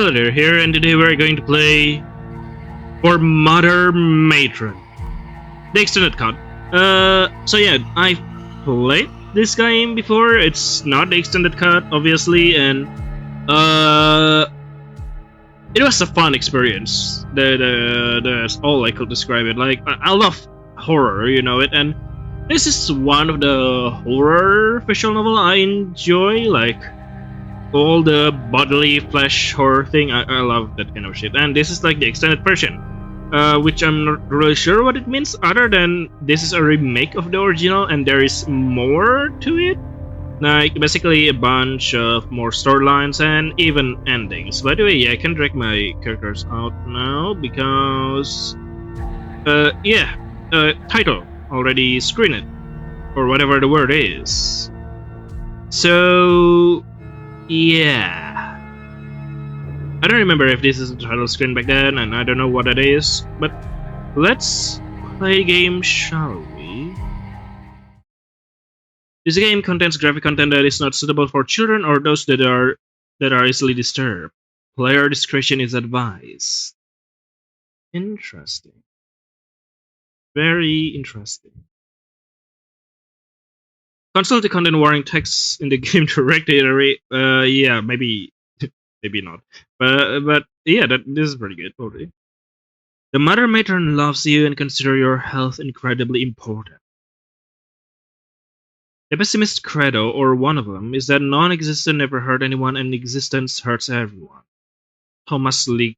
Hello there, here, and today we're going to play for Mother Matron, the extended cut. So yeah, I've played this game before. It's not the extended cut, obviously, and it was a fun experience. That's all I could describe it. Like I love horror, you know it, and this is one of the horror visual novel I enjoy. Like all the bodily flesh horror thing. I love that kind of shit. And this is like the extended version, which I'm not really sure what it means other than this is a remake of the original and there is more to it. Like basically a bunch of more storylines and even endings. By the way, yeah, I can drag my characters out now because title already screened it or whatever the word is. So yeah, I don't remember if this is the title screen back then, and I don't know what it is, but let's play a game, shall we? This game contains graphic content that is not suitable for children or those that are easily disturbed. Player discretion is advised. Interesting. Very interesting. Consult the content warning text in the game directory. Yeah, maybe not. But yeah, this is pretty good already. The Mother Matron loves you and considers your health incredibly important. The pessimist's credo, or one of them, is that non-existent never hurt anyone and existence hurts everyone. Thomas Ligmati.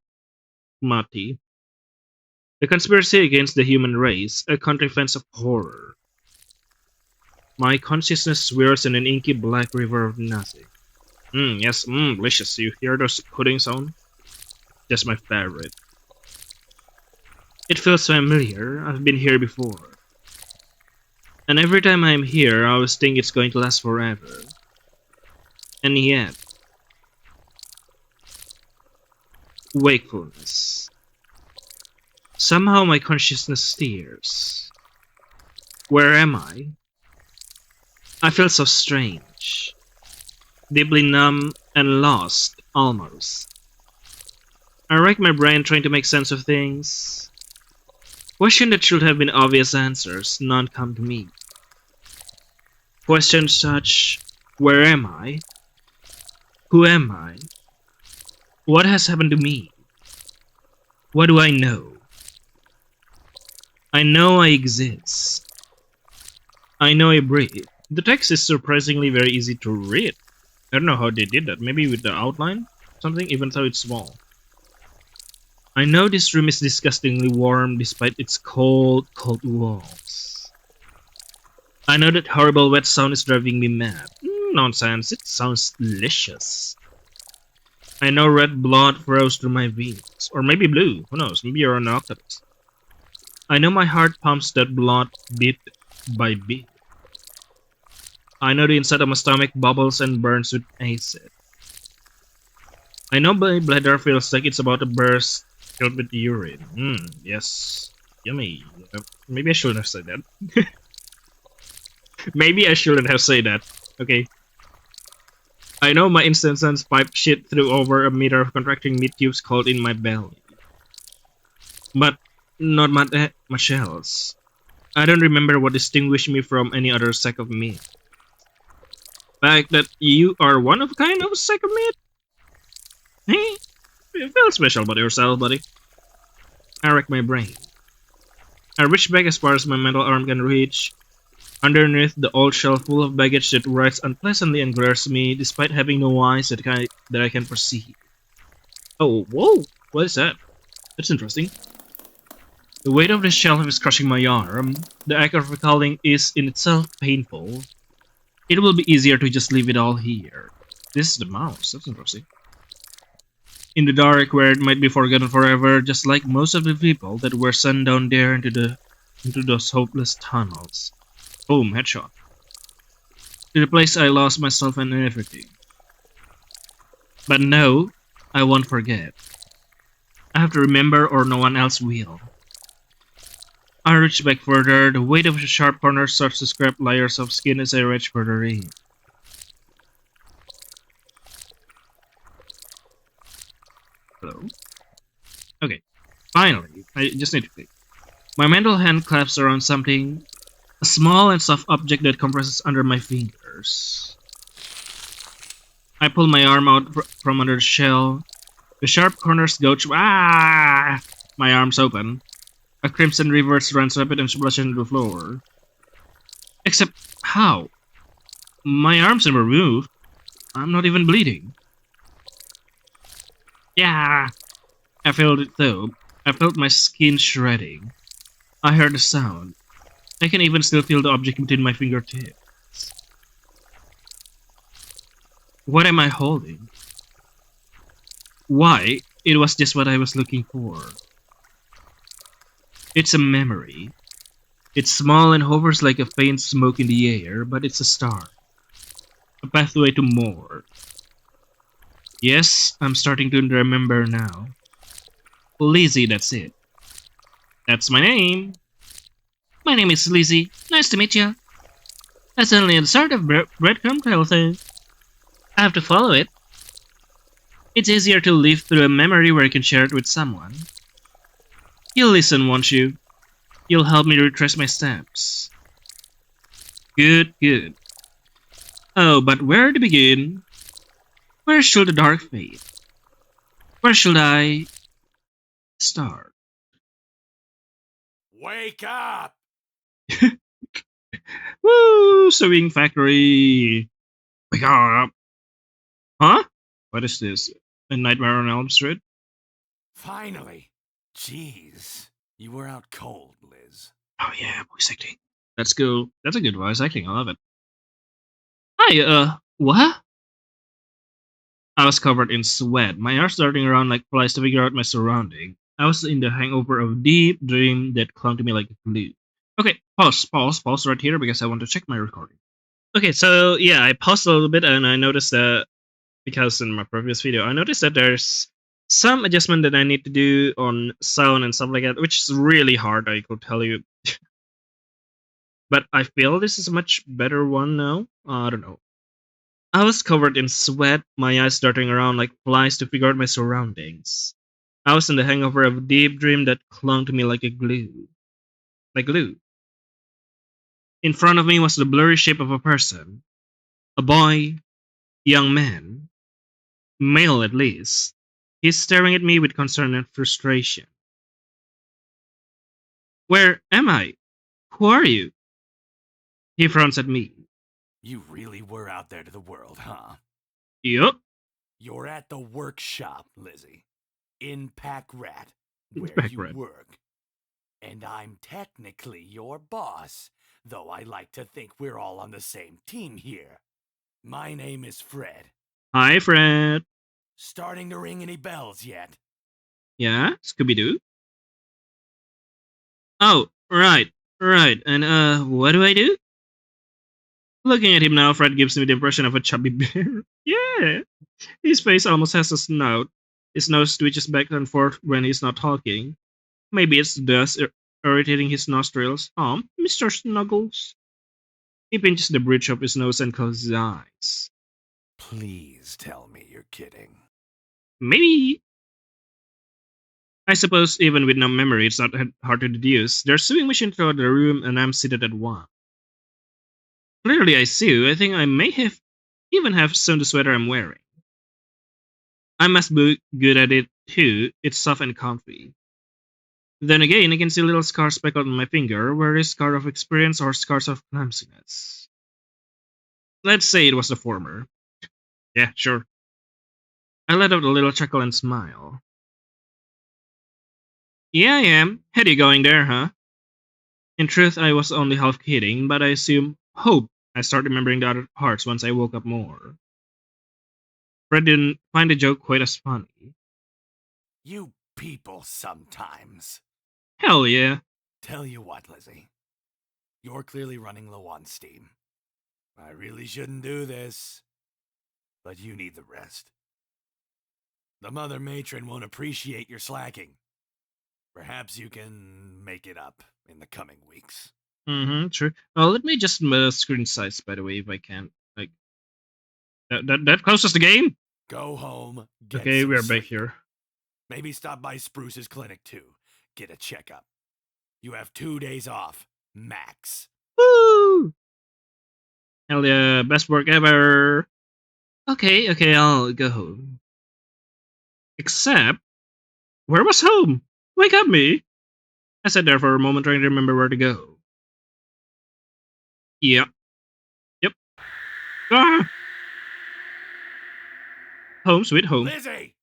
The conspiracy against the human race, a contrivance of horror. My consciousness swears in an inky black river of nothing. Yes, delicious. You hear those pudding sound? Just my favorite. It feels familiar. I've been here before. And every time I'm here, I always think it's going to last forever. And yet... wakefulness. Somehow my consciousness steers. Where am I? I feel so strange. Deeply numb and lost, almost. I rack my brain trying to make sense of things. Questions that should have been obvious answers, none come to me. Questions such, where am I? Who am I? What has happened to me? What do I know? I know I exist. I know I breathe. The text is surprisingly very easy to read. I don't know how they did that. Maybe with the outline? Something, even though it's small. I know this room is disgustingly warm despite its cold walls. I know that horrible wet sound is driving me mad. Nonsense, it sounds delicious. I know red blood flows through my veins. Or maybe blue, who knows, maybe you're an octopus. I know my heart pumps that blood bit by bit. I know the inside of my stomach bubbles and burns with acid. I know my bladder feels like it's about to burst, filled with urine. Yes. Yummy. Maybe I shouldn't have said that. Maybe I shouldn't have said that. Okay. I know my intestines pipe shit through over a meter of contracting meat tubes cold in my belly. But not much else. I don't remember what distinguished me from any other sack of meat. Fact that you are one of a kind of a sack of meat? Hey, you feel special about yourself, buddy. I rack my brain. I reach back as far as my mental arm can reach, underneath the old shelf full of baggage that writes unpleasantly and glares me, despite having no eyes that I can perceive. Oh, whoa! What is that? That's interesting. The weight of the shelf is crushing my arm. The act of recalling is in itself painful. It will be easier to just leave it all here. This is the mouse. That's interesting. In the dark, where it might be forgotten forever, just like most of the people that were sent down there into those hopeless tunnels. Boom, headshot. To the place I lost myself and everything. But no, I won't forget. I have to remember or no one else will. I reach back further, the weight of the sharp corner starts to scrape layers of skin as I reach further in. Hello? Okay, finally. I just need to click. My mental hand claps around something, a small and soft object that compresses under my fingers. I pull my arm out from under the shell. The sharp corners gouge. Ah! My arms open. A crimson river runs rapid and splashes into the floor. Except how? My arms never moved. I'm not even bleeding. Yeah! I felt it though. I felt my skin shredding. I heard the sound. I can even still feel the object between my fingertips. What am I holding? Why? It was just what I was looking for. It's a memory. It's small and hovers like a faint smoke in the air, but it's a star. A pathway to more. Yes, I'm starting to remember now. Lizzy, that's it. That's my name. My name is Lizzy. Nice to meet you. That's only the start of breadcrumb trail thing. I have to follow it. It's easier to live through a memory where you can share it with someone. You'll listen, won't you? You'll help me retrace my steps. Good, good. Oh, but where to begin? Where should the dark fade? Where should I start? Wake up! Woo! Sewing factory! Wake up! Huh? What is this? A Nightmare on Elm Street? Finally! Jeez, you were out cold, Liz. Oh yeah, voice acting. That's cool. That's a good voice acting. I love it. Hi, what? I was covered in sweat, my arms darting around like flies to figure out my surrounding. I was in the hangover of a deep dream that clung to me like glue. Okay, pause right here because I want to check my recording. Okay, so yeah, I paused a little bit and I noticed that because in my previous video, I noticed that there's some adjustment that I need to do on sound and stuff like that, which is really hard, I could tell you. But I feel this is a much better one now. I don't know. I was covered in sweat, my eyes darting around like flies to figure out my surroundings. I was in the hangover of a deep dream that clung to me like a glue. Like glue. In front of me was the blurry shape of a person. A boy, young man, male at least. He's staring at me with concern and frustration. Where am I? Who are you? He frowns at me. You really were out there to the world, huh? Yup. You're at the workshop, Lizzy. In Pack Rat, where Back you red. work. And I'm technically your boss, though I like to think we're all on the same team here. My name is Fred. Hi, Fred. Starting to ring any bells yet? Yeah, Scooby Doo. Oh, right. And what do I do? Looking at him now, Fred gives me the impression of a chubby bear. Yeah, his face almost has a snout. His nose twitches back and forth when he's not talking. Maybe it's the dust irritating his nostrils. Mr. Snuggles. He pinches the bridge of his nose and closes his eyes. Please tell me you're kidding. Maybe. I suppose even with no memory, it's not hard to deduce. There's a sewing machine throughout the room, and I'm seated at one. Clearly, I sew. I think I may have even have sewn the sweater I'm wearing. I must be good at it too. It's soft and comfy. Then again, I can see little scars speckled on my finger. Where is scar of experience or scars of clumsiness? Let's say it was the former. Yeah, sure. I let out a little chuckle and smile. Yeah, I am. Had you going there, huh? In truth, I was only half kidding, but I assume hope I start remembering the other parts once I woke up more. Fred didn't find the joke quite as funny. You people sometimes. Hell yeah. Tell you what, Lizzy. You're clearly running low on steam. I really shouldn't do this, but you need the rest. The mother matron won't appreciate your slacking. Perhaps you can make it up in the coming weeks. True. Let me just screen size, by the way, if I can. Like, that closes the game? Go home, get Okay, some we are sleep. back here. Maybe stop by Spruce's clinic too. Get a checkup. You have 2 days off, max. Woo! Hell yeah, best work ever. Okay, I'll go home. Except, where was home? Wake up me! I sat there for a moment trying to remember where to go. Yep. Yep. Ah! Home, sweet home. Lizzy!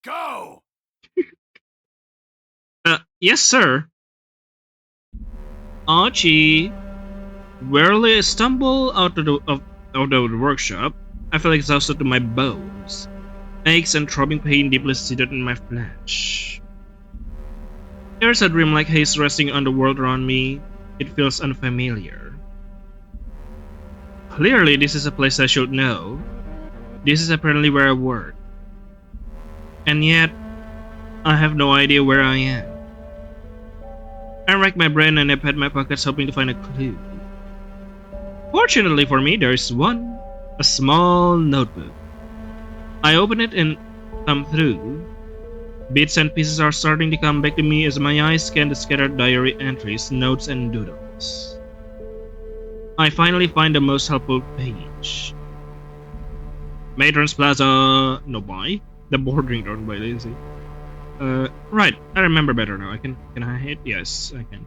Go! Yes, sir. Archie. Rarely I stumble out of the workshop. I feel exhausted to my bones. Aches and throbbing pain deeply seated in my flesh. There's a dreamlike haze resting on the world around me. It feels unfamiliar. Clearly, this is a place I should know. This is apparently where I work. And yet, I have no idea where I am. I rack my brain and I pat my pockets hoping to find a clue. Fortunately for me, there is one. A small notebook. I open it and thumb through. Bits and pieces are starting to come back to me as my eyes scan the scattered diary entries, notes, and doodles. I finally find the most helpful page. Matron's Plaza, no buy. The boarding run by Lizzy. Right, I remember better now. Can I hit? Yes, I can.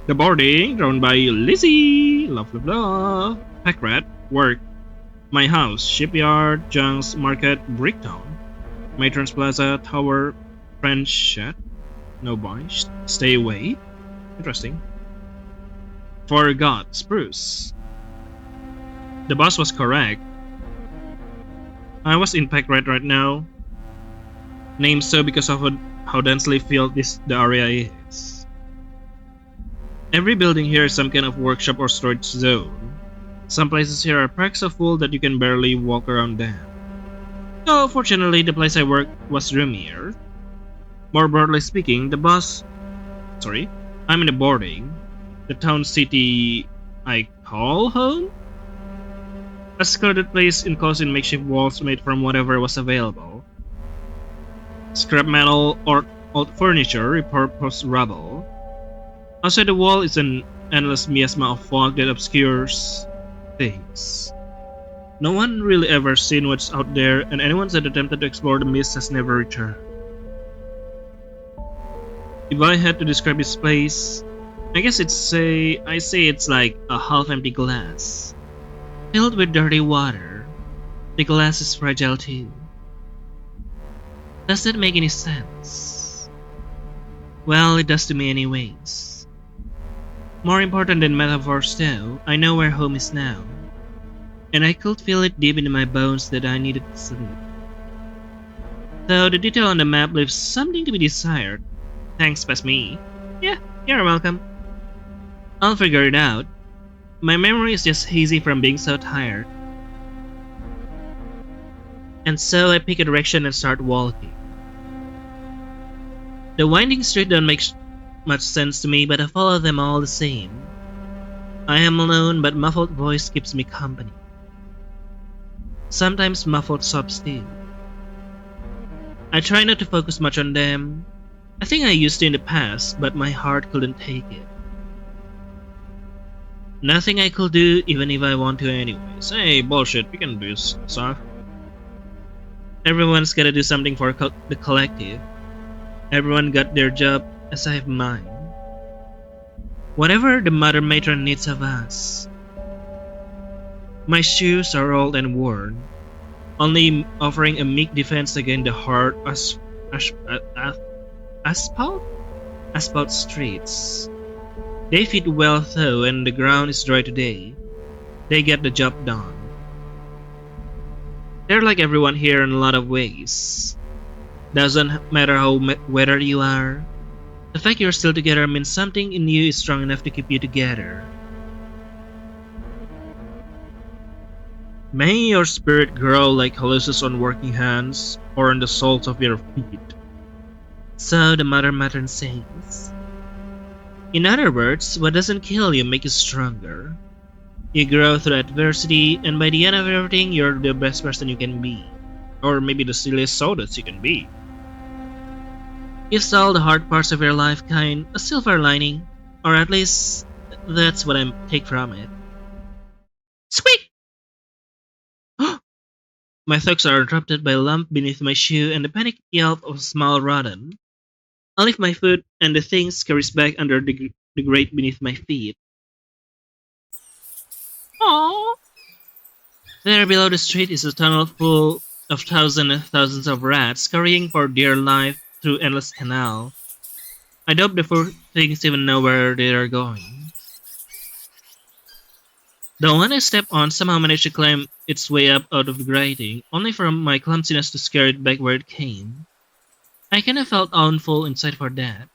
The boarding drawn by Lizzy. Blah blah blah. Pack rat. Work. My house. Shipyard. Junks. Market. Bricktown. Matron's Plaza. Tower. French shed. No buy. Stay away. Interesting. Forgot. Spruce. The boss was correct. I was in Pack rat right now. Named so because of how densely filled the area is. Every building here is some kind of workshop or storage zone. Some places here are packed so full that you can barely walk around them. Though fortunately the place I work was roomier. More broadly speaking, I'm in a boarding. The town city I call home? A secluded place enclosed in makeshift walls made from whatever was available. Scrap metal or old furniture, repurposed rubble. Outside the wall is an endless miasma of fog that obscures things. No one really ever seen what's out there, and anyone that attempted to explore the mist has never returned. If I had to describe this place, I guess I'd say it's like a half-empty glass, filled with dirty water. The glass is fragile too. Does that make any sense? Well, it does to me anyways. More important than metaphors though, I know where home is now. And I could feel it deep in my bones that I needed sleep. Though the detail on the map leaves something to be desired. Thanks, past me. Yeah, you're welcome. I'll figure it out. My memory is just hazy from being so tired. And so I pick a direction and start walking. The winding street don't make much sense to me, but I follow them all the same. I am alone, but muffled voice keeps me company. Sometimes muffled sobs too. I try not to focus much on them. I think I used to in the past, but my heart couldn't take it. Nothing I could do, even if I want to anyways. Hey, bullshit, we can do this stuff. Everyone's gotta do something for the collective. Everyone got their job, as I have mine. Whatever the Mother Matron needs of us. My shoes are old and worn, only offering a meek defense against the hard asphalt streets. They fit well though, and the ground is dry today. They get the job done. They're like everyone here in a lot of ways. Doesn't matter how weathered you are. The fact you're still together means something in you is strong enough to keep you together. May your spirit grow like calluses on working hands or on the soles of your feet. So the Mother Matron says. In other words, what doesn't kill you makes you stronger. You grow through adversity, and by the end of everything, you're the best person you can be. Or maybe the silliest sodas you can be. Gives all the hard parts of your life kind a silver lining, or at least that's what I take from it. Squeak! My thoughts are interrupted by a lump beneath my shoe and the panicked yelp of a small rodent. I lift my foot and the thing scurries back under the grate beneath my feet. Aww. There below the street is a tunnel full of thousands and thousands of rats scurrying for dear life through endless canal. I doubt the poor things even know where they are going. The one I step on somehow managed to climb its way up out of the grating, only for my clumsiness to scare it back where it came. I kinda felt awful inside for that.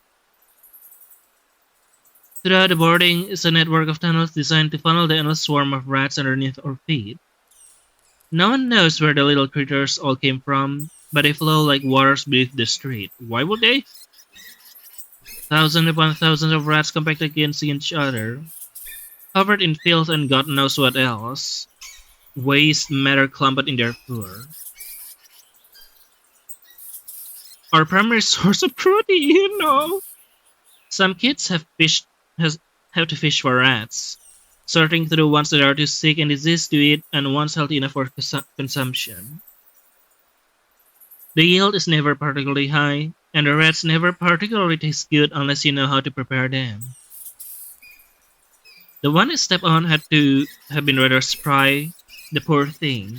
Throughout the boarding is a network of tunnels designed to funnel the endless swarm of rats underneath our feet. No one knows where the little creatures all came from, but they flow like waters beneath the street. Why would they? Thousands upon thousands of rats compacted against each other, covered in filth and God knows what else. Waste matter clumped in their fur. Our primary source of protein. Some kids has, have to fish for rats, sorting through ones that are too sick and diseased to eat and ones healthy enough for consumption. The yield is never particularly high, and the rats never particularly taste good unless you know how to prepare them. The one I stepped on had to have been rather spry, the poor thing.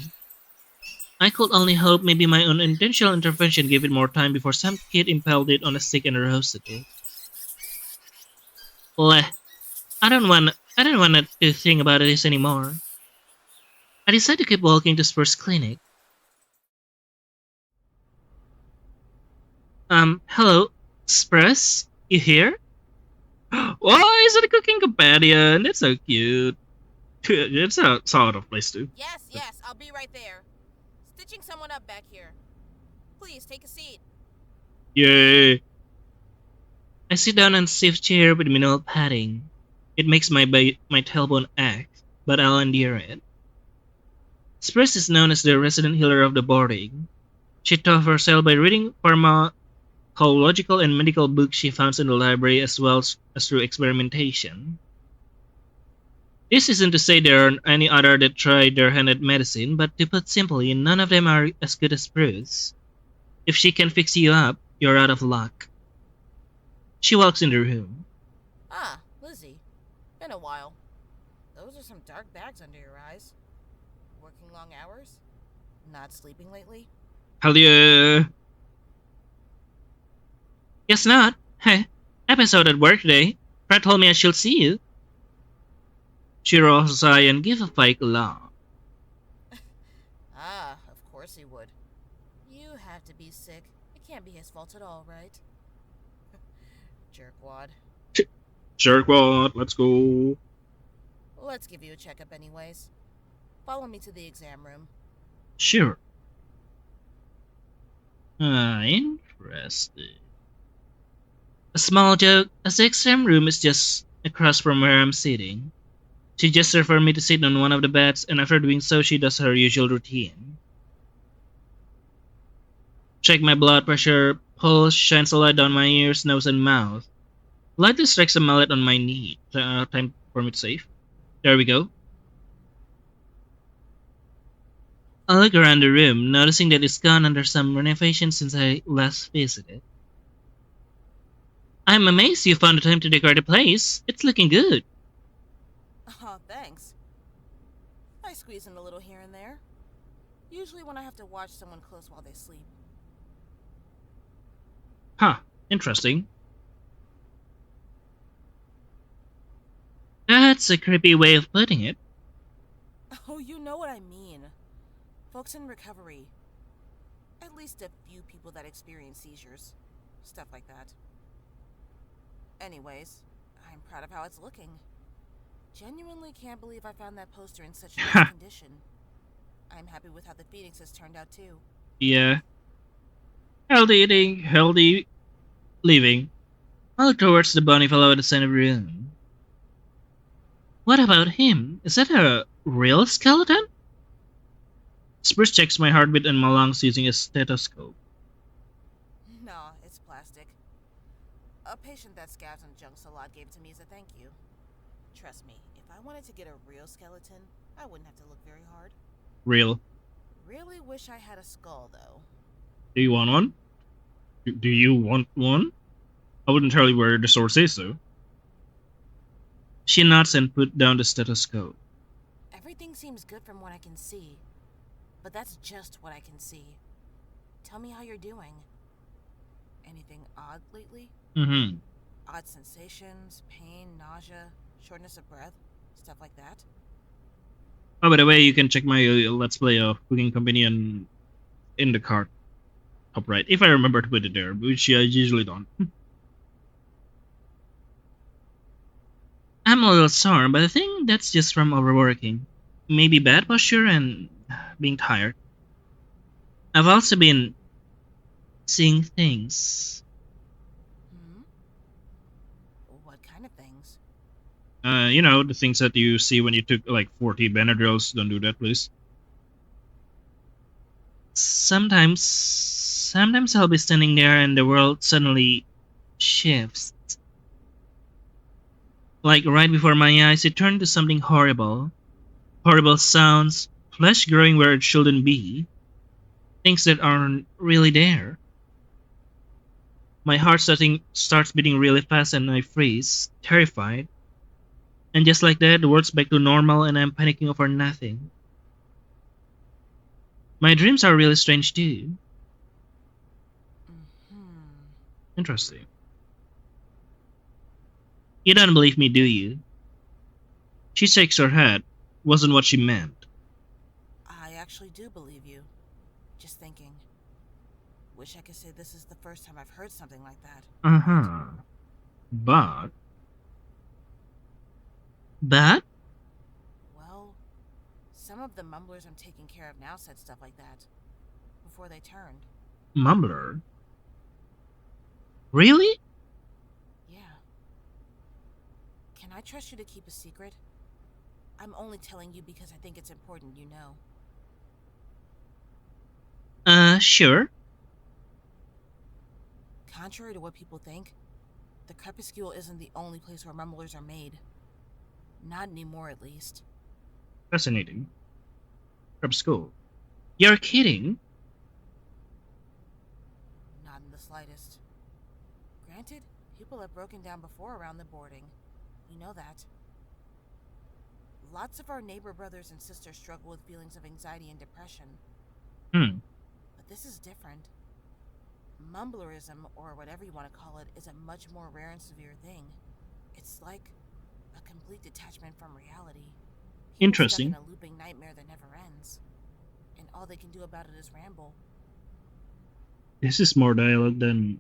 I could only hope maybe my unintentional intervention gave it more time before some kid impaled it on a stick and roasted it. Bleh, I don't want to think about this anymore. I decided to keep walking to Spur's clinic. Hello, Spurs? You here? Why is it a cooking companion? That's so cute. It's a sort of place too. Yes, yes, I'll be right there. Stitching someone up back here. Please take a seat. Yay! I sit down on a stiff chair with minimal padding. It makes my tailbone ache, but I'll endure it. Spurs is known as the resident healer of the boarding. She taught herself by reading pharmacological and medical books she found in the library as well as through experimentation. This isn't to say there aren't any other that try their hand at medicine, but to put simply, none of them are as good as Spruce. If she can fix you up, you're out of luck. She walks in the room. Ah, Lizzy. Been a while. Those are some dark bags under your eyes. Working long hours? Not sleeping lately? Hell yeah. Guess not. Hey, episode at work today. Fred told me I should see you. She rolls a sigh and gives a fake laugh. Ah, of course he would. You have to be sick. It can't be his fault at all, right? Jerkwad. Jerkwad, let's go. Let's give you a checkup anyways. Follow me to the exam room. Sure. Interesting. A small joke, as the exam room is just across from where I'm sitting. She gestures for me to sit on one of the beds, and after doing so, she does her usual routine. Check my blood pressure, pulse, shines a light down my ears, nose, and mouth. Lightly strikes a mallet on my knee. Time for me to save. There we go. I look around the room, noticing that it's gone under some renovation since I last visited. I'm amazed you found the time to decorate the place. It's looking good. Oh, thanks. I squeeze in a little here and there. Usually when I have to watch someone close while they sleep. Huh, interesting. That's a creepy way of putting it. Oh, you know what I mean. Folks in recovery. At least a few people that experience seizures. Stuff like that. Anyways, I'm proud of how it's looking. Genuinely can't believe I found that poster in such nice condition. I'm happy with how the Phoenix has turned out too. Yeah. Healthy eating, healthy living. I look towards the bunny fellow at the center of the room. What about him? Is that a real skeleton? Spruce checks my heartbeat and my lungs using a stethoscope. Nah, it's plastic. A patient that scavs and junks a lot gave it to me as a thank you. Trust me, if I wanted to get a real skeleton, I wouldn't have to look very hard. Real. Really wish I had a skull, though. Do you want one? Do you want one? I wouldn't tell you where the source is, though. She nods and put down the stethoscope. Everything seems good from what I can see, but that's just what I can see. Tell me how you're doing. Anything odd lately? Mm-hmm. Odd sensations, pain, nausea, shortness of breath, stuff like that? Oh, by the way, you can check my Let's Play of Cooking Companion in the card. Top right, if I remember to put it there, which I usually don't. I'm a little sore, but I think that's just from overworking. Maybe bad posture and being tired. I've also been seeing things. Hmm? What kind of things? The things that you see when you took like 40 Benadryls. Don't do that, please. Sometimes I'll be standing there and the world suddenly shifts. Like right before my eyes, it turned to something horrible. Horrible sounds, flesh growing where it shouldn't be, things that aren't really there. My heart starts beating really fast and I freeze, terrified. And just like that, the world's back to normal and I'm panicking over nothing. My dreams are really strange too. Hmm. Interesting. You don't believe me, do you? She shakes her head. Wasn't what she meant. I actually do believe you. Just thinking. Wish I could say this is the first time I've heard something like that. Uh But, huh. But. But? well, some of the mumblers I'm taking care of now said stuff like that. Before they turned. Mumbler? Really? Yeah. Can I trust you to keep a secret? I'm only telling you because I think it's important you know. Sure. Contrary to what people think, the Crepuscule isn't the only place where mumblers are made. Not anymore, at least. Fascinating. From school. You're kidding? Not in the slightest. Granted, people have broken down before around the boarding. You know that. Lots of our neighbor brothers and sisters struggle with feelings of anxiety and depression. Hmm. But this is different. Mumblerism, or whatever you want to call it, is a much more rare and severe thing. It's like a complete detachment from reality. People stuck in Interesting. a looping nightmare that never ends. And all they can do about it is ramble. This is more dialogue than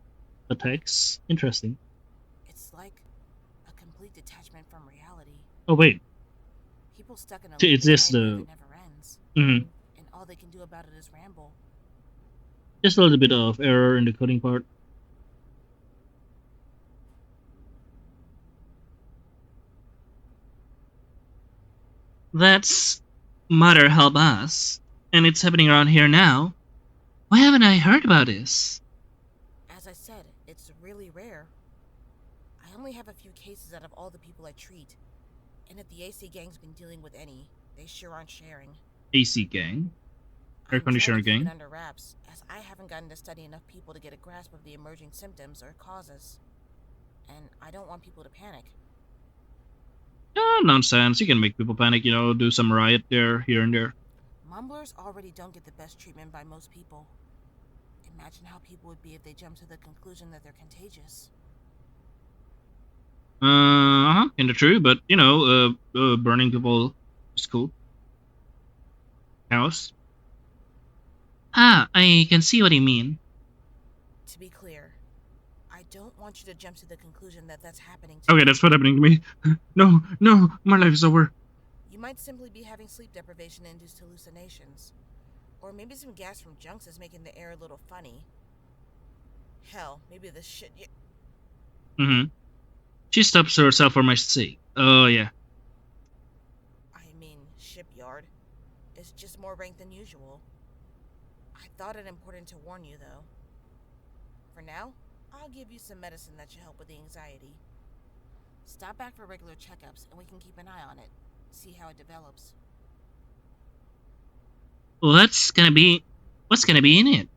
a text. Interesting. It's like a complete detachment from reality. Oh, wait. People stuck in a It's looping just nightmare the. that never ends. Mhm. And all they can do about it is ramble. Just a little bit of error in the coding part. That's Mother Help Us. And it's happening around here now. Why haven't I heard about this? As I said, it's really rare. I only have a few cases out of all the people I treat. And if the AC gang's been dealing with any, they sure aren't sharing. AC gang. Air I'm trying conditioner to keep it gang. under wraps, as I haven't gotten to study enough people to get a grasp of the emerging symptoms or causes. And I don't want people to panic. Nonsense. You can make people panic, do some riot there, here and there. Mumblers already don't get the best treatment by most people. Imagine how people would be if they jumped to the conclusion that they're contagious. Uh-huh. Kinda true, but, burning people is cool. House. Ah, I can see what you mean. To be clear, I don't want you to jump to the conclusion that that's happening to Okay, you. that's what's happening to me. No, no, my life is over. You might simply be having sleep deprivation-induced hallucinations. Or maybe some gas from junks is making the air a little funny. Hell, maybe the shit you... Mm-hmm. She stops herself for my sake. Oh, yeah. I mean, shipyard. Is just more ranked than usual. I thought it important to warn you, though. For now, I'll give you some medicine that should help with the anxiety. Stop back for regular checkups and we can keep an eye on it. See how it develops. What's gonna be what's gonna be in it?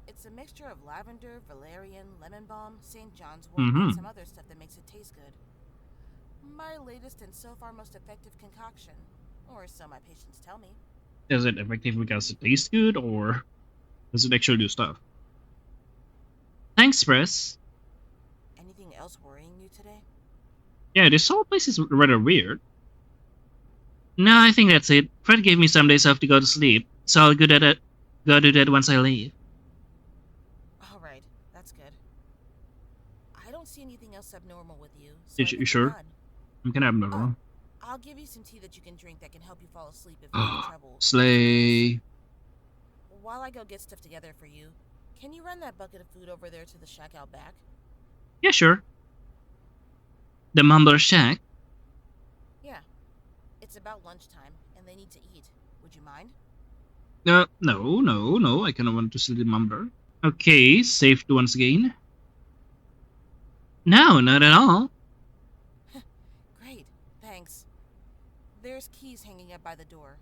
It's a mixture of lavender, valerian, lemon balm, St. John's wort, and Mm-hmm. some other stuff that makes it taste good. My latest and so far most effective concoction. Or so my patients tell me. Is it effective because it tastes good, or does it actually do stuff? Thanks, Press. Anything else worrying you today? Yeah, this whole place is rather weird. No, I think that's it. Fred gave me some days off to go to sleep, so I'll go do that once I leave. Alright, that's good. I don't see anything else abnormal with you, so You, I you think we're sure? done. I'm kind of Oh, abnormal. I'll give you some tea that you can drink that can help you fall asleep if you have trouble. Slay. While I go get stuff together for you, can you run that bucket of food over there to the shack out back? Yeah, sure. The Mumbler Shack. Yeah, it's about lunchtime, and they need to eat. Would you mind? No. I kind of want to see the Mumbler. Okay, saved once again. No, not at all. Great, thanks. There's keys hanging up by the door.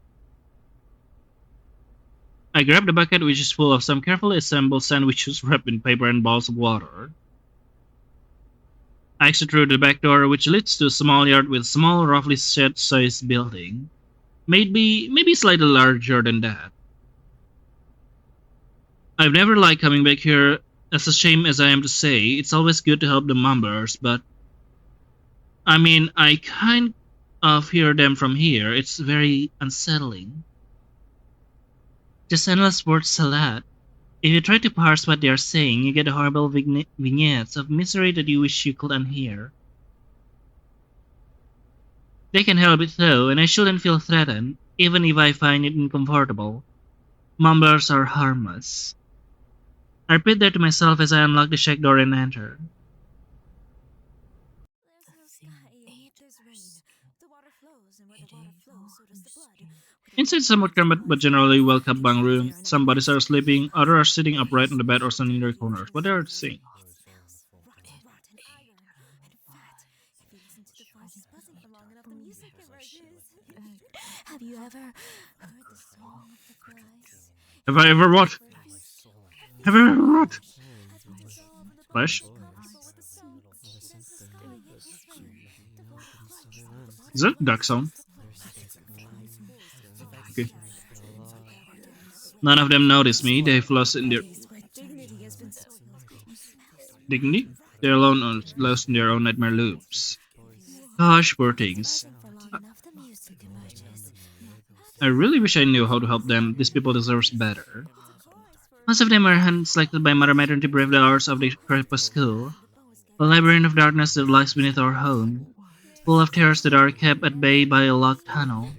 I grab the bucket, which is full of some carefully assembled sandwiches wrapped in paper and balls of water. I exit through the back door, which leads to a small yard with a small, roughly shed-sized building. Maybe slightly larger than that. I've never liked coming back here, as a shame as I am to say. It's always good to help the members, but I mean, I kind of hear them from here. It's very unsettling. Just endless word salad. If you try to parse what they are saying, you get horrible vignettes of misery that you wish you could unhear. They can help it though, and I shouldn't feel threatened, even if I find it uncomfortable. Mumblers are harmless. I repeat that to myself as I unlock the shack door and enter. There's no sky and yet there's rain. The water flows, and where the water flows, so does the blood. With a Inside blood somewhat flows, cramped but generally well kept bunk room, there are no some bodies are questions. sleeping, others are sitting upright on the bed or standing in their corners. What are they saying? It smells rotten iron and fat. If you listen to the voices buzzing for long enough, the music emerges. Have you ever heard the song of the flies? Have I ever what? Have I ever what? As we dissolve in the Flash? bubbles, comfortable with the sound, there's the sky and there's rain. The water flows. Is that duck sound? Okay. None of them notice me. They've lost in their Where dignity has been soiled. dignity. They're lost in their own nightmare loops. Gosh, poor things. Buzzing for long enough, the music emerges. I really wish I knew how to help them. These people deserve better. Most of them are hand selected by Mother Matron to brave the hours of the crepuscule, a labyrinth of darkness that lies beneath our home, full of terrors that are kept at bay by a locked tunnel.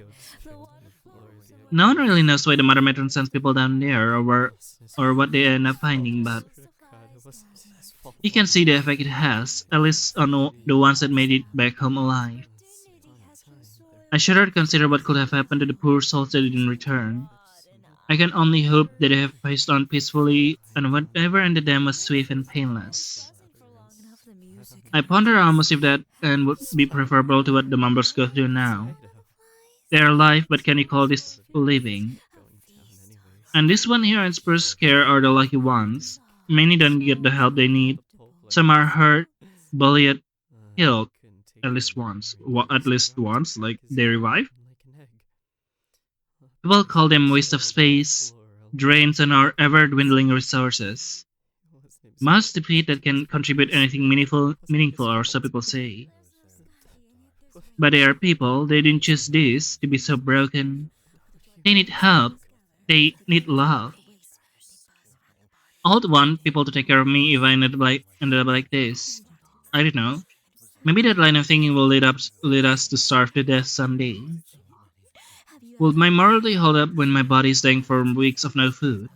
The water flows. No one really knows why the Mother Matron sends people down there or what they end up finding, but you can see the effect it has, at least on the ones that made it back home alive. I shudder to consider what could have happened to the poor souls that didn't return. I can only hope that they have passed on peacefully and whatever ended them was swift and painless. I ponder almost if that end would be preferable to what the members go through now. They are alive, but can you call this living? And this one here in Spruce Care are the lucky ones. Many don't get the help they need. Some are hurt, bullied, killed at least once. At least once, like they revive. People call them waste of space, drains on our ever-dwindling resources. Must deplete that can contribute anything meaningful, or so people say. But they are people. They didn't choose this to be so broken. They need help. They need love. I would want people to take care of me if I ended up like this. I don't know. Maybe that line of thinking will lead us to starve to death someday. Will my morality hold up when my body is dying from weeks of no food?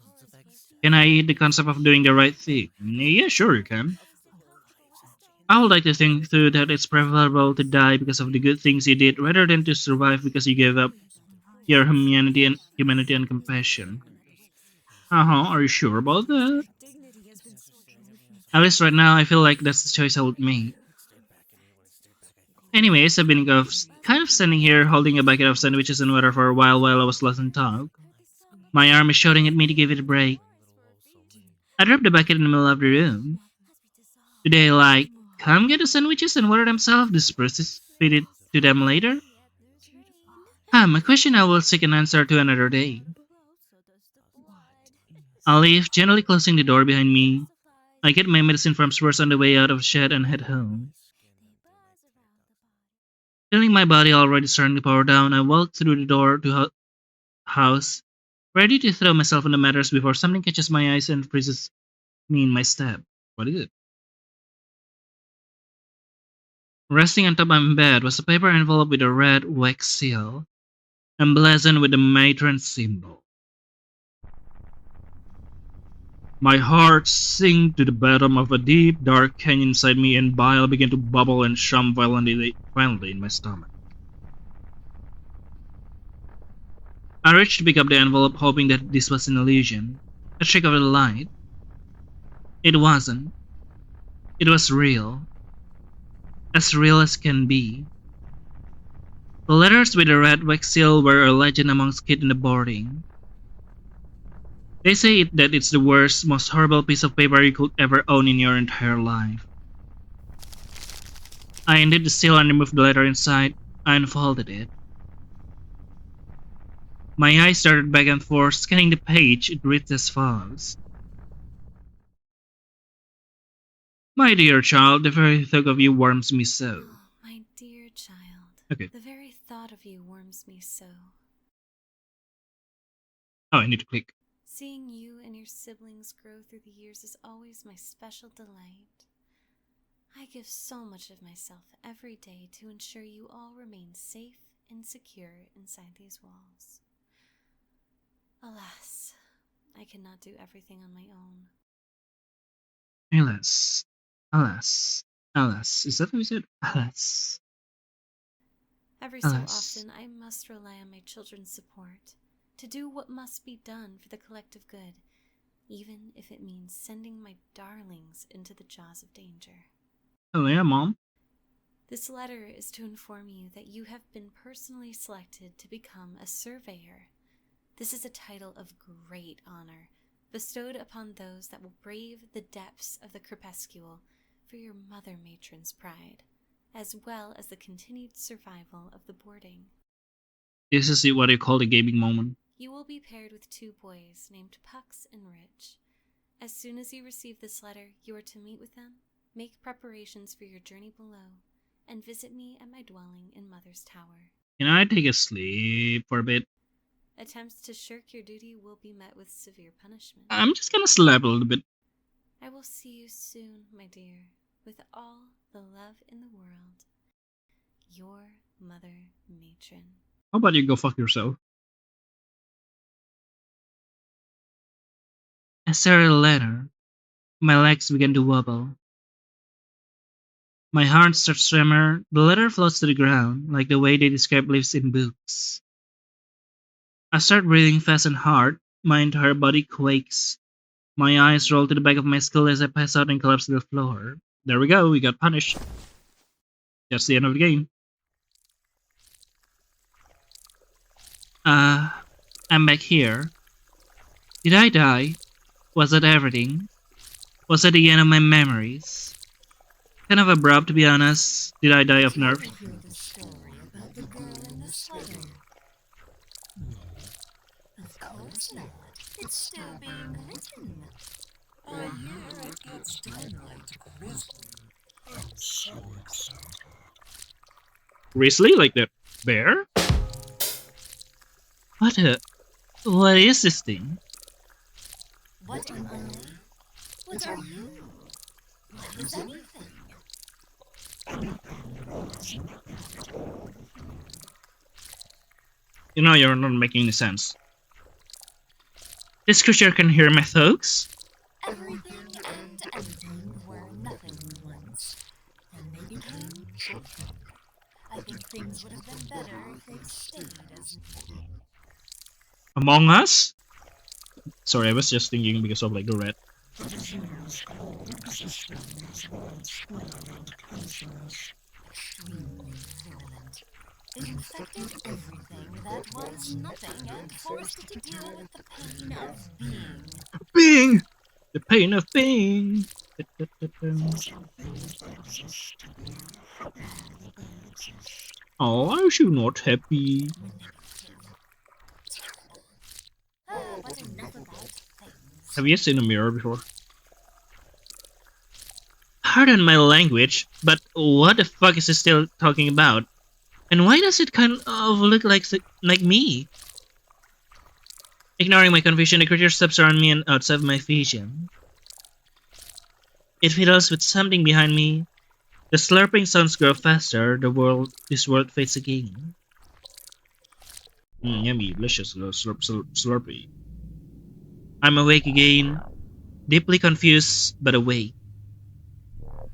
Can I eat the concept of doing the right thing? Yeah, sure you can. I would like to think through that it's preferable to die because of the good things you did rather than to survive because you gave up your humanity and compassion. Are you sure about that? At least right now, I feel like that's the choice I would make. Anyways, I've been kind of standing here holding a bucket of sandwiches and water for a while I was lost in talk. My arm is shouting at me to give it a break. I dropped the bucket in the middle of the room. Do they come get the sandwiches and water themselves? This feed it to them later? A question I will seek an answer to another day. I leave, gently closing the door behind me. I get my medicine from stores on the way out of the shed and head home. Feeling my body already starting to power down, I walk through the door to house, ready to throw myself on the mattress before something catches my eyes and freezes me in my step. What is it? Resting on top of my bed was a paper envelope with a red wax seal, emblazoned with the Matron symbol. My heart sank to the bottom of a deep, dark canyon inside me, and bile began to bubble and shum violently in my stomach. I reached to pick up the envelope, hoping that this was an illusion, a trick of the light. It wasn't. It was real. As real as can be. The letters with the red wax seal were a legend amongst kids in the boarding. They say that it's the worst, most horrible piece of paper you could ever own in your entire life. I undid the seal and removed the letter inside. I unfolded it. My eyes started back and forth, scanning the page. It reads as follows. My dear child, the very thought of you warms me so. Oh, my dear child. Okay. The very thought of you warms me so. Oh, I need to click. Seeing you and your siblings grow through the years is always my special delight. I give so much of myself every day to ensure you all remain safe and secure inside these walls. Alas, I cannot do everything on my own. Alas. Alas. Alas. Is that what you said? Alas. Every so Alas. often, I must rely on my children's support to do what must be done for the collective good, even if it means sending my darlings into the jaws of danger. Oh yeah, Mom? This letter is to inform you that you have been personally selected to become a surveyor. This is a title of great honor, bestowed upon those that will brave the depths of the crepuscule for your mother matron's pride, as well as the continued survival of the boarding. This is what you call the gaming moment. You will be paired with 2 boys named Pucks and Rich. As soon as you receive this letter, you are to meet with them, make preparations for your journey below, and visit me at my dwelling in Mother's Tower. Can I take a sleep for a bit? Attempts to shirk your duty will be met with severe punishment. I'm just gonna sleep a little bit. I will see you soon, my dear, with all the love in the world. Your Mother Matron. How about you go fuck yourself? As I read the letter, my legs began to wobble. My heart starts to tremor. The letter floats to the ground, like the way they describe leaves in books. I start breathing fast and hard. My entire body quakes. My eyes roll to the back of my skull as I pass out and collapse to the floor. There we go, we got punished. That's the end of the game. I'm back here. Did I die? Was that everything? Was that the end of my memories? Kind of abrupt, to be honest. Did I die of nerves? Hear the story about the girl in the sweater? Of course not. It's still being written. I hear it gets dynamite grizzly. I'm so excited. Grizzly like that bear? What is this thing? What am I? What are you? What is anything? You know you're not making any sense. This creature can hear my thoughts? Everything and anything were nothing once, and they became something. I think things would have been better if they'd stayed as Among Us? Sorry, I was just thinking because of like the red. The disease called system is virulent poisonous, extremely virulent. It infected everything that was nothing and forced it to deal with the pain of being. Being! The pain of being! Oh, are you not happy? But enough about things. Have you seen a mirror before? Pardon my language, but what the fuck is it still talking about? And why does it kind of look like me? Ignoring my confusion, the creature steps around me and outside my vision. It fiddles with something behind me. The slurping sounds grow faster. This world fades again. Yummy, delicious, slurp, slurp, slurpy. I'm awake again, deeply confused, but awake.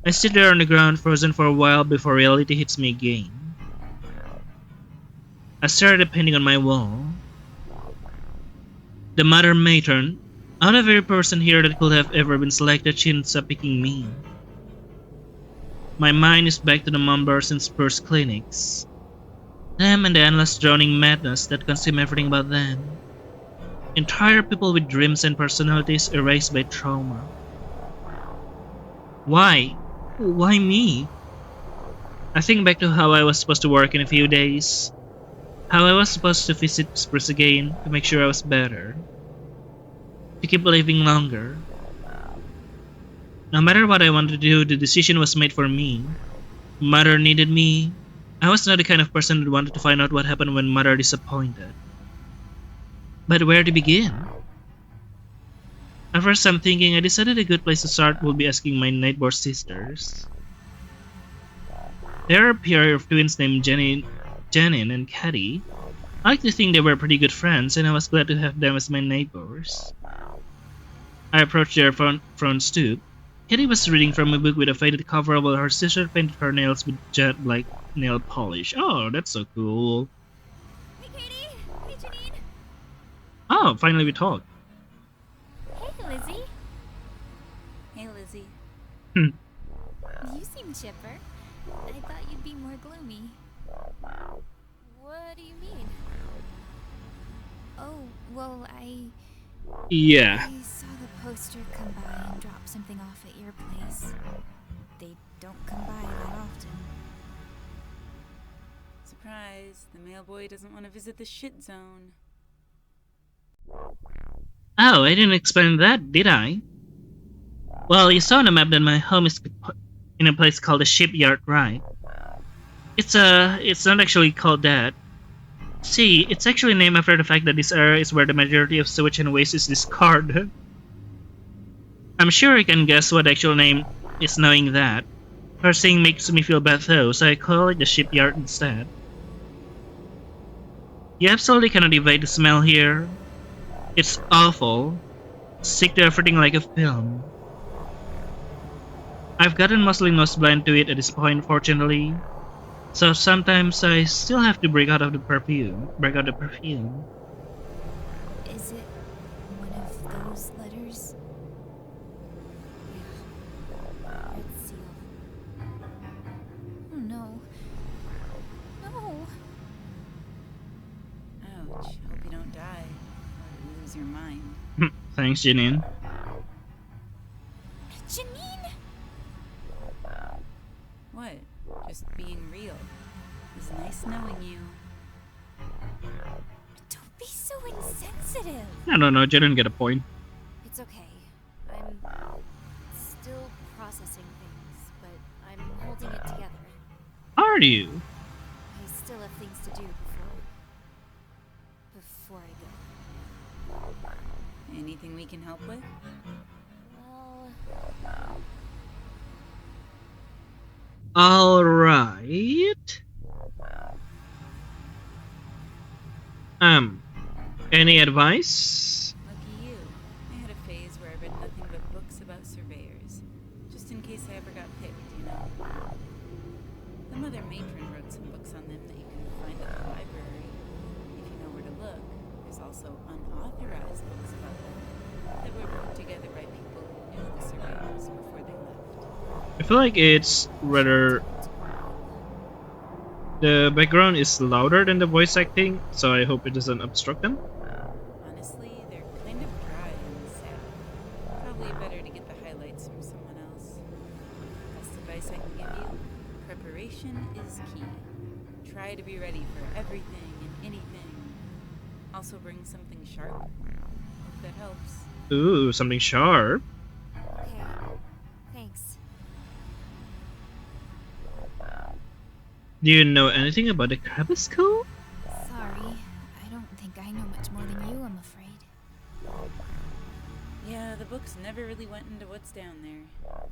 I sit there on the ground, frozen for a while before reality hits me again. I stare at the painting on my wall. The mother matron. I'm the very person here that could have ever been selected. She ends up picking me. My mind is back to the Mumbers and Spurs clinics. Them and the endless drowning madness that consume everything about them. Entire people with dreams and personalities erased by trauma. Why? Why me? I think back to how I was supposed to work in a few days. How I was supposed to visit Spurs again to make sure I was better. To keep living longer. No matter what I wanted to do, the decision was made for me. Mother needed me. I was not the kind of person that wanted to find out what happened when Mother disappointed. But where to begin? At first I'm thinking I decided a good place to start would be asking my neighbor sisters. There are a pair of twins named Janine and Caddy. I like to think they were pretty good friends and I was glad to have them as my neighbors. I approached their front stoop. Caddy was reading from a book with a faded cover while her sister painted her nails with jet black nail polish. Oh, that's so cool. Hey, Katie! Hey, Janine! Oh, finally we talk. Hey, Lizzy! Hey, Lizzy. Hmm. You seem chipper. I thought you'd be more gloomy. What do you mean? Oh, well, Yeah. I saw the poster come by and drop something off at your place. They don't come by that often. Surprise, the mailboy doesn't want to visit the shit zone. Oh, I didn't explain that, did I? Well, you saw on the map that my home is in a place called the Shipyard, right? It's not actually called that. See, it's actually named after the fact that this area is where the majority of sewage and waste is discarded. I'm sure you can guess what the actual name is knowing that. Cursing makes me feel bad though, so I call it the Shipyard instead. You absolutely cannot evade the smell here. It's awful. Stick to everything like a film. I've gotten mostly nose-blind to it at this point, fortunately. So sometimes I still have to break out the perfume. Is it one of those letters? Yeah. Red seal. Oh, no. No! Ouch, hope you don't die or lose your mind. Thanks, Janine. Janine! What? Just being real. It was nice knowing you. Don't be so insensitive. I don't know, Janine get a point. It's okay. I'm still processing things, but I'm holding it together. Are you? I still have things to do before I go. Anything we can help with? Well, Alright. Any advice? Lucky you. I had a phase where I read nothing but books about surveyors. Just in case I ever got picked, you know. The mother matron wrote some books on them that you can find at the library. If you know where to look, there's also unauthorized books about them that were put together by people who the survivors before they left. I feel like it's rather the background is louder than the voice acting, so I hope it doesn't obstruct them. Honestly, they're kind of dry and sad. Probably better to get the highlights from someone else. Best advice I can give you: preparation is key. Try to be ready for everything and anything. Also bring something sharp. Hope that helps. Ooh, something sharp. Okay. Thanks. Do you know anything about the crevice code? Sorry. I don't think I know much more than you, I'm afraid. Yeah, the books never really went into what's down there.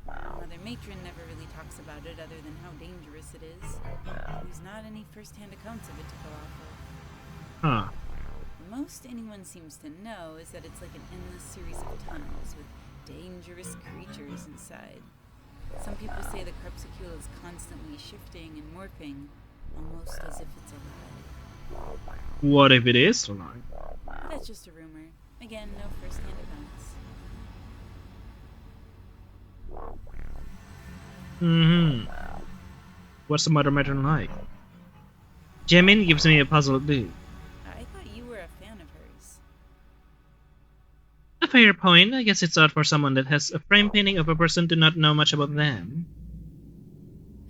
Mother Matron never really talks about it other than how dangerous it is. There's not any first-hand accounts of it to go off of. Huh. The most anyone seems to know is that it's like an endless series of tunnels with dangerous creatures inside. Some people say the Crepuscule is constantly shifting and morphing, almost as if it's alive. What if it is alive? But that's just a rumor. Again, no first-hand accounts. What's the Mother Matron like? Jamin gives me a puzzled look. I thought you were a fan of hers. A fair point. I guess it's odd for someone that has a frame painting of a person to not know much about them.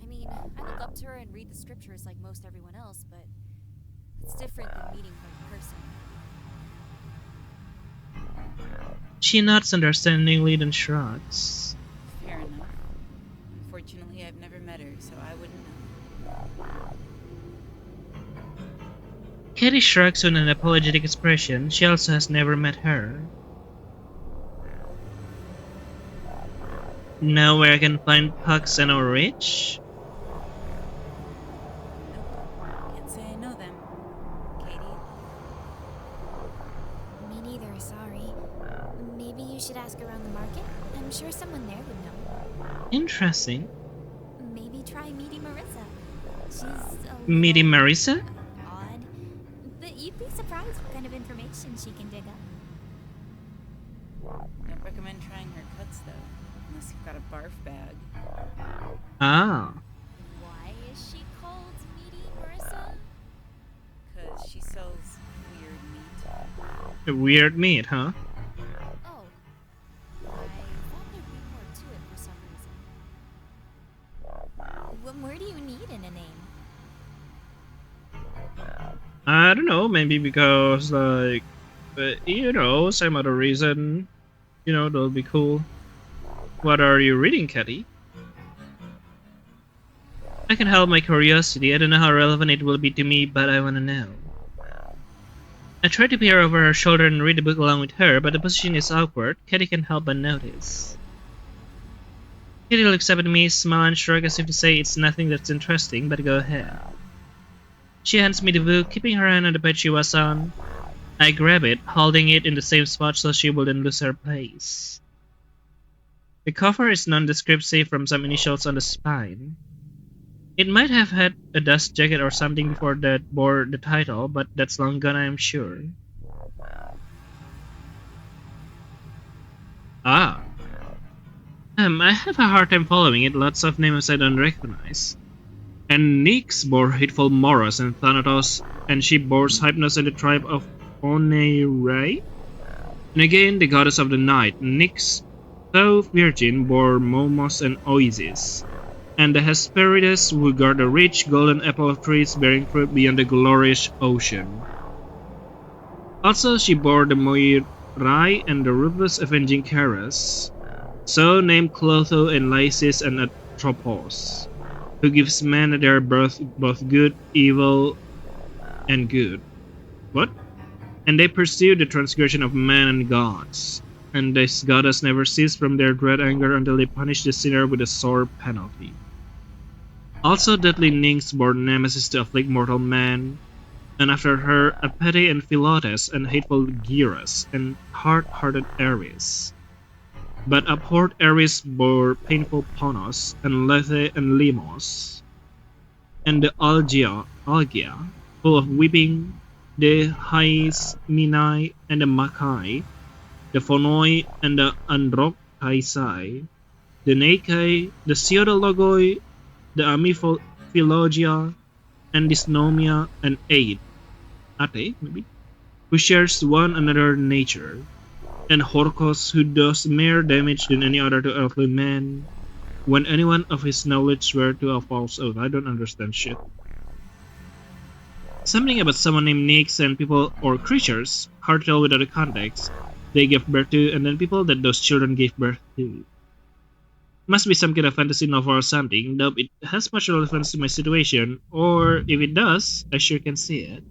I mean, I look up to her and read the scriptures like most everyone else, but it's different than meeting her in person. She nods understandingly, then shrugs. Fair enough. Unfortunately, I've never met her, so I wouldn't know. Katie shrugs with an apologetic expression. She also has never met her. Know where I can find Pucks and Rich? Nope. Can't say I know them. Katie? Me neither, sorry. Maybe you should ask around the market? I'm sure someone there would know. Interesting. Maybe try meeting Marissa. She's a Meeting little Marissa? odd, but you'd be surprised what kind of information she can dig up. Don't recommend trying her cuts, though. Unless you've got a barf bag. Ah. Why is she called Meaty Marissa? Because she sells weird meat. A weird meat, huh? Oh. I thought there'd be more to it for some reason. What more do you need in a name? I don't know, maybe because, like, some other reason, that'll be cool. What are you reading, Katie? I can help my curiosity. I don't know how relevant it will be to me, but I wanna know. I try to peer over her shoulder and read the book along with her, but the position is awkward. Katie can't help but notice. Katie looks up at me, smile and shrug as if to say it's nothing that's interesting, but go ahead. She hands me the book, keeping her hand on the page she was on. I grab it, holding it in the same spot so she wouldn't lose her place. The cover is nondescript save from some initials on the spine. It might have had a dust jacket or something before that bore the title, but that's long gone, I am sure. Ah. I have a hard time following it, lots of names I don't recognize. And Nyx bore Hateful Moros and Thanatos, and she bore Hypnos and the tribe of Oneirei. And again, the goddess of the night, Nyx, though virgin, bore Momos and Oasis. And the Hesperides who guard the rich golden apple of trees bearing fruit beyond the glorious ocean. Also, she bore the Moirai and the ruthless avenging Charis, so named Clotho and Lysis and Atropos, who gives men their birth both good, evil, and good. What? And they pursue the transgression of man and gods. And this goddess never cease from their dread anger until they punish the sinner with a sore penalty. Also deadly Nyx bore Nemesis to afflict mortal man, and after her Apete and Philotes and hateful Gyras and hard-hearted Ares. But abhorred Ares bore painful Ponos and Lethe and Limos, and the Algia, full of weeping, the Hyes, Minai, and the Makai, the Phonoi and the Taisai, the Neikai, the Pseudologoi, the Amiphilogia, and Dysnomia, and Ate, maybe, who shares one another nature, and Horkos, who does more damage than any other to earthly man, when anyone of his knowledge swear to a false oath. I don't understand shit. Something about someone named Nix and people or creatures, hard to tell without a context, they gave birth to, and then people that those children gave birth to. Must be some kind of fantasy novel or something, though it has much relevance to my situation, or if it does, I sure can see it.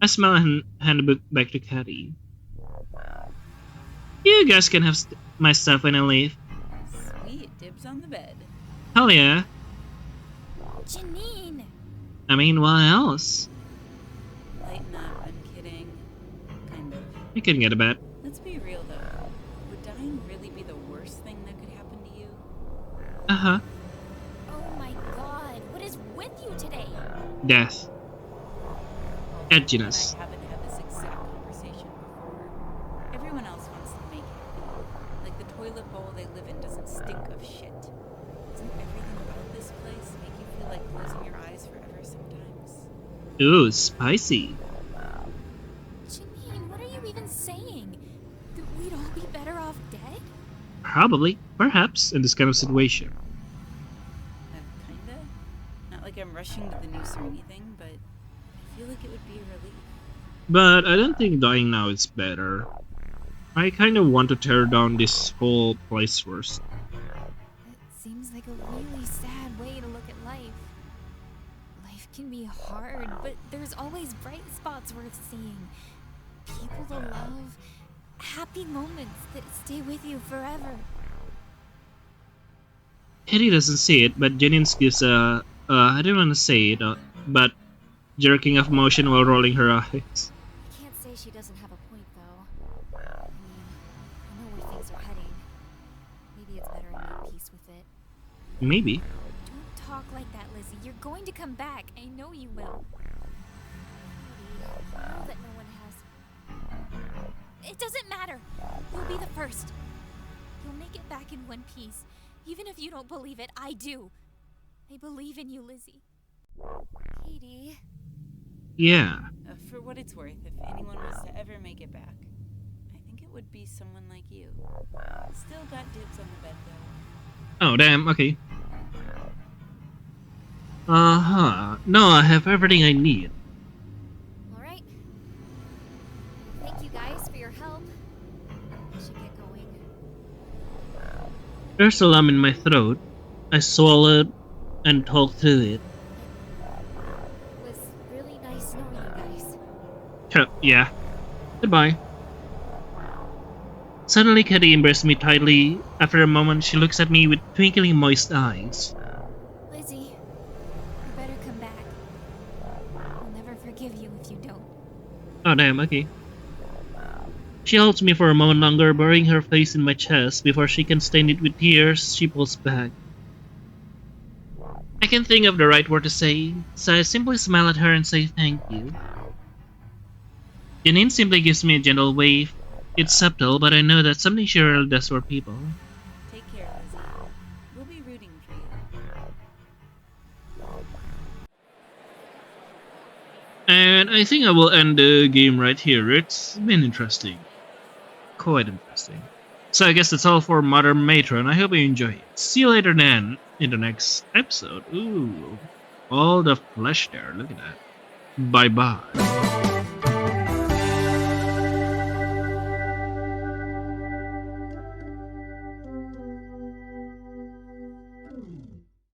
I smile and hand the book back to Caddy. You guys can have my stuff when I leave. Sweet, dibs on the bed. Hell yeah. Janine! I mean, what else? Lighten up, I'm kidding. Kind of. You can get a bed. Let's be real though. Would dying really be the worst thing that could happen to you? Uh-huh. Oh my god, what is with you today? Death. Edginess. I haven't had this exact conversation before. Everyone else wants to make it. Like the toilet bowl they live in doesn't stink of shit. Doesn't everything about this place make you feel like closing your eyes forever sometimes? Ooh, spicy. Janine, what are you even saying? That we'd all be better off dead? Probably. Perhaps, in this kind of situation. Kinda. Not like I'm rushing to the noose or anything, but I feel like it would be a relief. But I don't think dying now is better. I kind of want to tear down this whole place first. It seems like a really sad way to look at life. Life can be hard, but there's always bright spots worth seeing. People to love, happy moments that stay with you forever. Hetty doesn't see it, but Jennings gives a, I don't want to say it, but jerking of motion while rolling her eyes. I can't say she doesn't have a point, though. I know where things are heading. Maybe it's better I make peace with it. Maybe. Don't talk like that, Lizzy. You're going to come back. I know you will. I know that no one has... It doesn't matter. You'll be the first. You'll make it back in one piece. Even if you don't believe it, I do. I believe in you, Lizzy. Katie... Yeah. For what it's worth, if anyone was to ever make it back, I think it would be someone like you. Still got dibs on the bed, though. Oh, damn, okay. Uh-huh. No, I have everything I need. Alright. Thank you guys for your help. I should get going. There's a lump in my throat. I swallowed and talked through it. It was really nice knowing you guys. Yeah. Goodbye. Suddenly, Katie embraced me tightly. After a moment, she looks at me with twinkling, moist eyes. Lizzy, you better come back. I'll never forgive you if you don't. Oh, damn, okay. She holds me for a moment longer, burying her face in my chest. Before she can stain it with tears, she pulls back. I can't think of the right word to say, so I simply smile at her and say thank you. Janine simply gives me a gentle wave. It's subtle, but I know that's something she rarely does for people. Take care, Lizzy. We'll be rooting for you. And I think I will end the game right here. It's been interesting. Quite interesting. So I guess that's all for Mother Matron. I hope you enjoy it. See you later then in the next episode. Ooh, all the flesh there. Look at that. Bye bye.